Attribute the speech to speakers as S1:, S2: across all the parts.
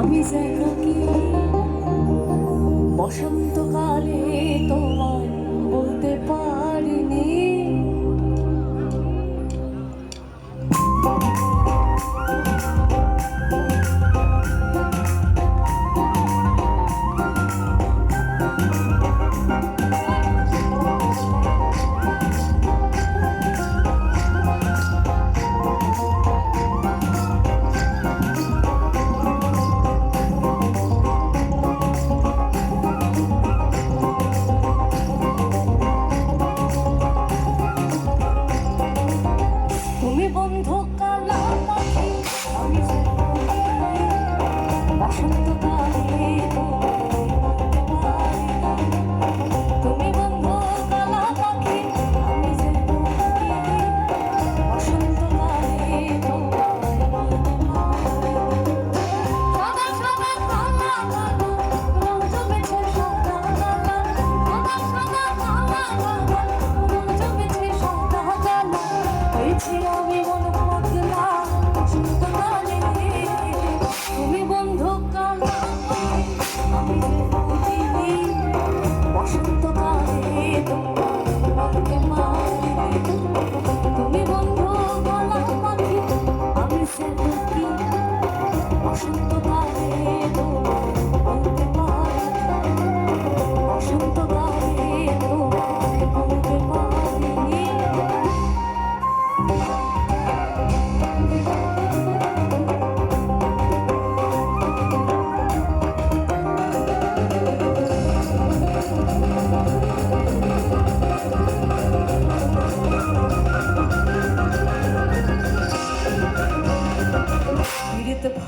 S1: আমি একাকী বসন্তকালে তোমায় বলতে পারিনি।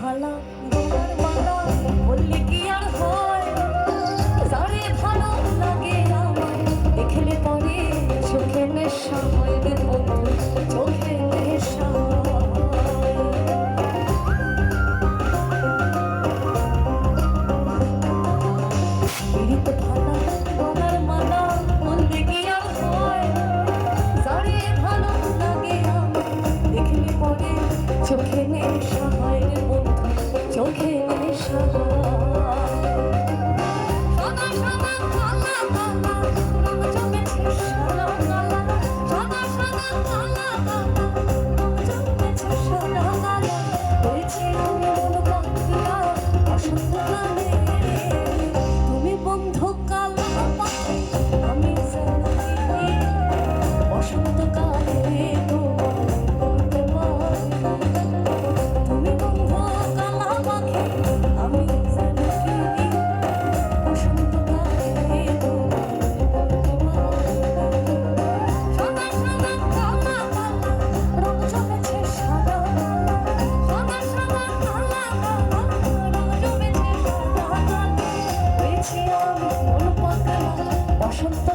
S1: ভালা তোমার মালা বললে কি আর হয়, যারে ভালো লাগে আমায় দেখলে পরে চোখে নেশা হয় রে বন্ধু, চোখে নেশা পীড়িত ভালা তোমার মালা বললে কি আর হয়, যারে ভালো লাগে আমায় দেখলে পরে চোখে নেশা হয় রে বন্ধু, চোখে নেশা সাদা সাদা কালা কালা রং জমেছে সাদা কালা, সাদা সাদা কালা কালা রং জমেছে সাদা কালা। হয়েছে আমি মন পাখিরা বসন্তকালে, তুমি বন্ধু কালা পাখি আমি জানি বসন্তকালে বসন্ত